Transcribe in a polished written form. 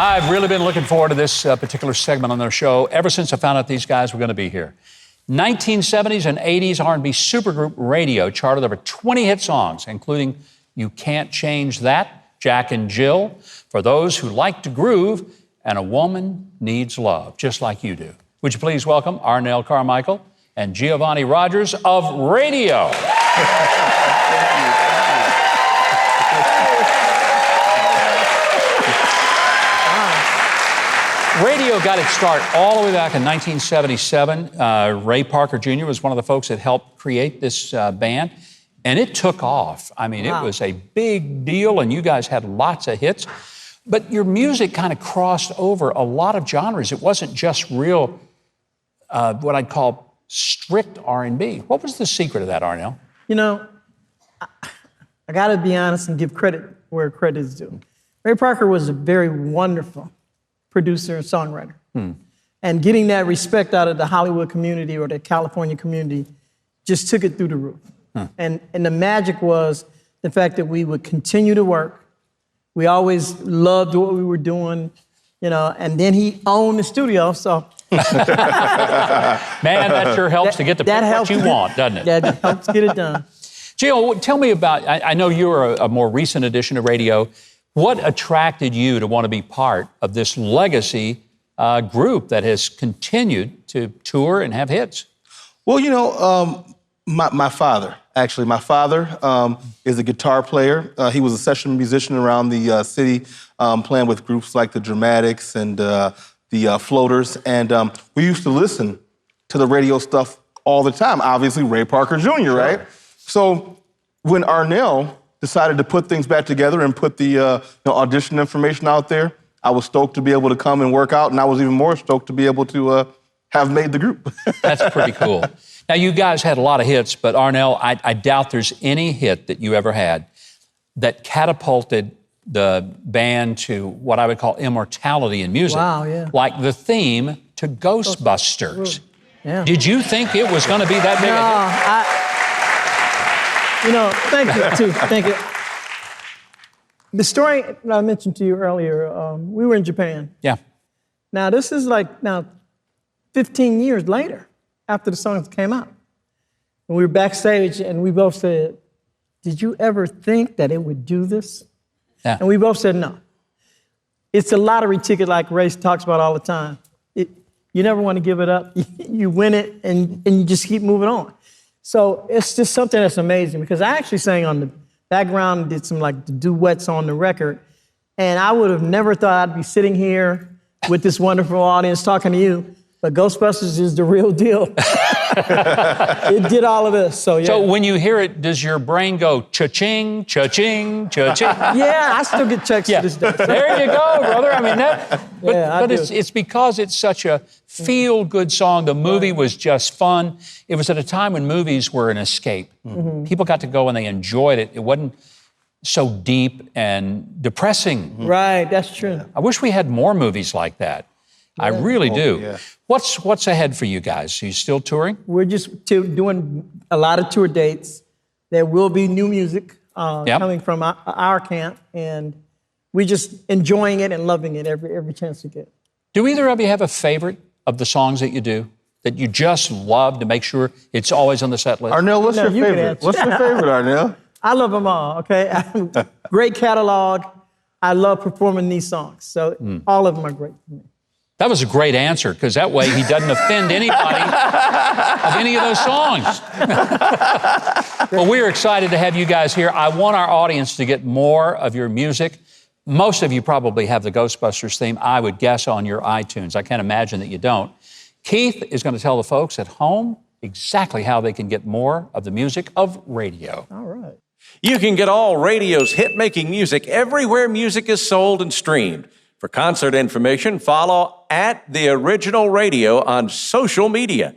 I've really been looking forward to this particular segment on their show ever since I found out these guys were going to be here. 1970s and 80s R&B supergroup Raydio charted over 20 hit songs, including You Can't Change That, Jack and Jill, For Those Who Like to Groove, and A Woman Needs Love, just like you do. Would you please welcome Arnell Carmichael and Giovanni Rogers of Raydio. Raydio got its start all the way back in 1977. Ray Parker Jr. was one of the folks that helped create this band, and it took off. I mean, It was a big deal, and you guys had lots of hits. But your music kind of crossed over a lot of genres. It wasn't just real, what I'd call strict R&B. What was the secret of that, Arnell? You know, I got to be honest and give credit where credit is due. Ray Parker was a very wonderful producer and songwriter. And getting that respect out of the Hollywood community or the California community just took it through the roof. And the magic was the fact that we would continue to work. We always loved what we were doing, you know, and then he owned the studio, so. Man, that sure helps to get the what you want, doesn't it? That helps get it done. Gio, tell me about, I know you're a more recent addition to Raydio. What attracted you to want to be part of this legacy group that has continued to tour and have hits? Well, you know, my father is a guitar player. He was a session musician around the city, playing with groups like the Dramatics and the Floaters. And we used to listen to the Raydio stuff all the time. Obviously, Ray Parker Jr., right? So when Arnell decided to put things back together and put the audition information out there, I was stoked to be able to come and work out, and I was even more stoked to be able to have made the group. That's pretty cool. Now, you guys had a lot of hits, but Arnell, I doubt there's any hit that you ever had that catapulted the band to what I would call immortality in music. Wow, yeah. Like the theme to Ghostbusters. Yeah. Did you think it was going to be that big a hit? You know, thank you, too. Thank you. The story that I mentioned to you earlier, we were in Japan. Yeah. Now, this is like 15 years later after the songs came out. And we were backstage, and we both said, did you ever think that it would do this? Yeah. And we both said no. It's a lottery ticket like Ray talks about all the time. You never want to give it up. You win it, and you just keep moving on. So it's just something that's amazing because I actually sang on the background, did some like the duets on the record, and I would have never thought I'd be sitting here with this wonderful audience talking to you, but Ghostbusters is the real deal. It did all of this, so yeah. So when you hear it, does your brain go cha-ching, cha-ching, cha-ching? Yeah, I still get checks to this day. There you go, brother. I mean, but it's because it's such a feel-good song. The movie was just fun. It was at a time when movies were an escape. People got to go and they enjoyed it. It wasn't so deep and depressing. Right, that's true. I wish we had more movies like that. Yeah. I really do. Yeah. What's ahead for you guys? Are you still touring? We're just doing a lot of tour dates. There will be new music coming from our camp, and we're just enjoying it and loving it every chance we get. Do either of you have a favorite of the songs that you do that you just love to make sure it's always on the set list? Arnell, what's your favorite? What's your favorite, Arnell? I love them all, okay? Great catalog. I love performing these songs, so all of them are great for me. That was a great answer, because that way he doesn't offend anybody of any of those songs. Well, we're excited to have you guys here. I want our audience to get more of your music. Most of you probably have the Ghostbusters theme, I would guess, on your iTunes. I can't imagine that you don't. Keith is going to tell the folks at home exactly how they can get more of the music of Raydio. All right. You can get all Raydio's hit-making music everywhere music is sold and streamed. For concert information, follow @TheOriginalRaydio on social media.